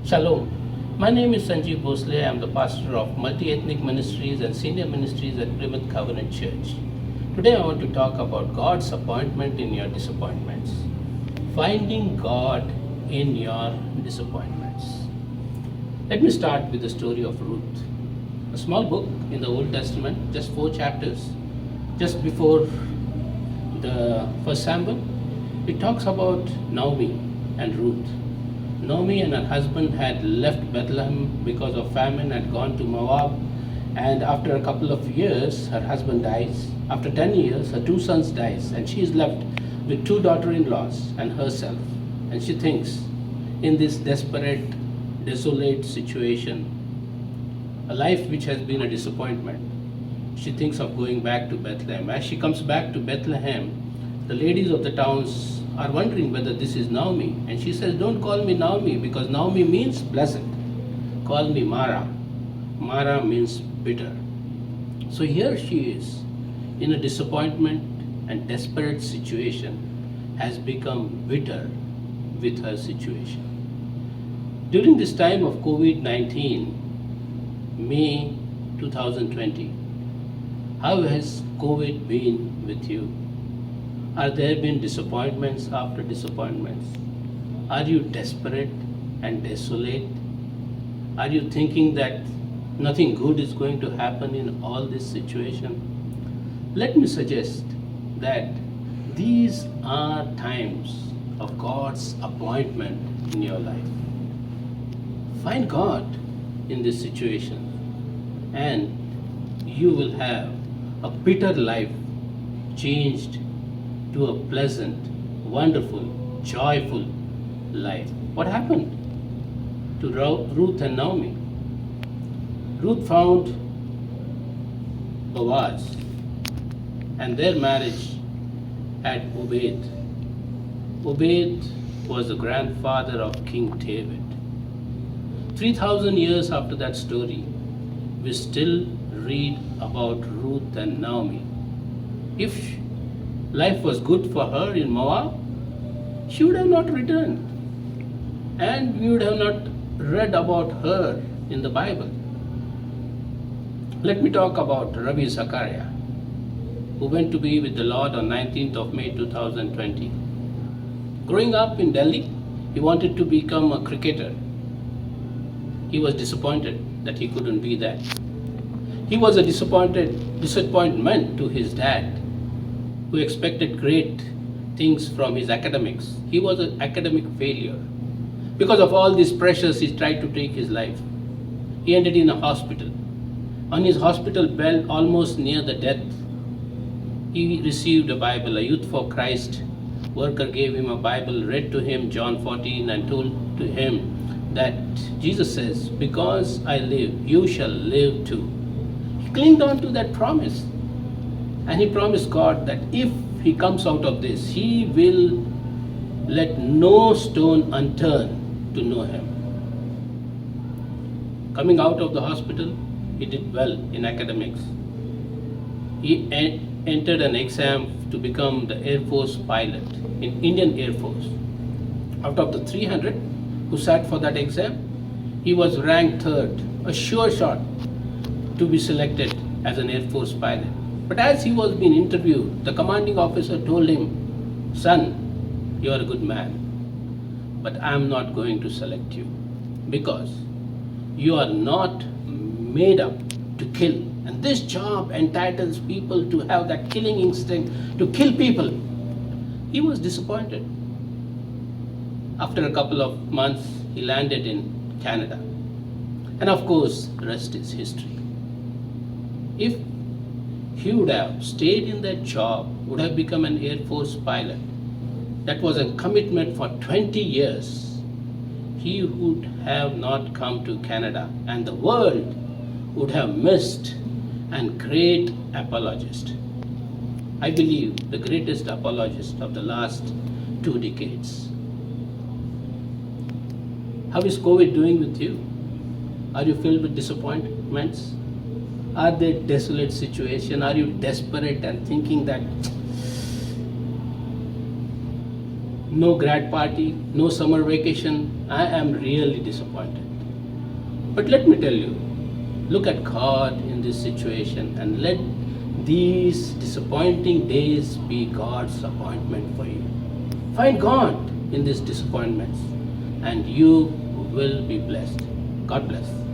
Shalom. My name is Sanjeev Bhosle. I am the pastor of multi-ethnic ministries and senior ministries at Plymouth Covenant Church. Today I want to talk about God's appointment in your disappointments. Finding God in your disappointments. Let me start with the story of Ruth. A small book in the Old Testament, just 4 chapters, just before the first Samuel. It talks about Naomi and Ruth. Naomi and her husband had left Bethlehem because of famine, had gone to Moab, and after a couple of years, her husband dies. After 10 years, her 2 sons dies, and she is left with 2 daughter-in-laws and herself. And she thinks, in this desperate, desolate situation, a life which has been a disappointment, she thinks of going back to Bethlehem. As she comes back to Bethlehem, the ladies of the towns are wondering whether this is Naomi. And she says, don't call me Naomi, because Naomi means blessed. Call me Mara. Mara means bitter. So here she is, in a disappointment and desperate situation, has become bitter with her situation. During this time of COVID-19, May 2020, how has COVID been with you? Are there been disappointments after disappointments? Are you desperate and desolate? Are you thinking that nothing good is going to happen in all this situation? Let me suggest that these are times of God's appointment in your life. Find God in this situation, and you will have a bitter life changed to a pleasant, wonderful, joyful life. What happened to Ruth and Naomi? Ruth found Boaz, and their marriage had Obed. Obed was the grandfather of King David. 3,000 years after that story, we still read about Ruth and Naomi. If life was good for her in Moab, she would have not returned. And we would have not read about her in the Bible. Let me talk about Ravi Zachariah, who went to be with the Lord on 19th of May 2020. Growing up in Delhi, he wanted to become a cricketer. He was disappointed that he couldn't be that. He was a disappointment to his dad, who expected great things from his academics. He was an academic failure. Because of all these pressures, he tried to take his life. He ended in a hospital. On his hospital bed, almost near the death, he received a Bible. A Youth for Christ worker gave him a Bible, read to him John 14, and told to him that Jesus says, because I live, you shall live too. He clinged on to that promise. And he promised God that if he comes out of this, he will let no stone unturned to know him. Coming out of the hospital, he did well in academics. He entered an exam to become the Air Force pilot in Indian Air Force. Out of the 300 who sat for that exam, he was ranked 3rd, a sure shot to be selected as an Air Force pilot. But as he was being interviewed, the commanding officer told him, son, you are a good man, but I am not going to select you because you are not made up to kill. And this job entitles people to have that killing instinct, to kill people. He was disappointed. After a couple of months, he landed in Canada. And of course, the rest is history. If he would have stayed in that job, would have become an Air Force pilot, that was a commitment for 20 years, he would have not come to Canada, and the world would have missed a great apologist. I believe the greatest apologist of the last 2 decades. How is COVID doing with you? Are you filled with disappointments? Are there desolate situations? Are you desperate and thinking that no grad party, no summer vacation. I am really disappointed. But let me tell you, look at God in this situation and let these disappointing days be God's appointment for you. Find God in these disappointments and you will be blessed. God bless.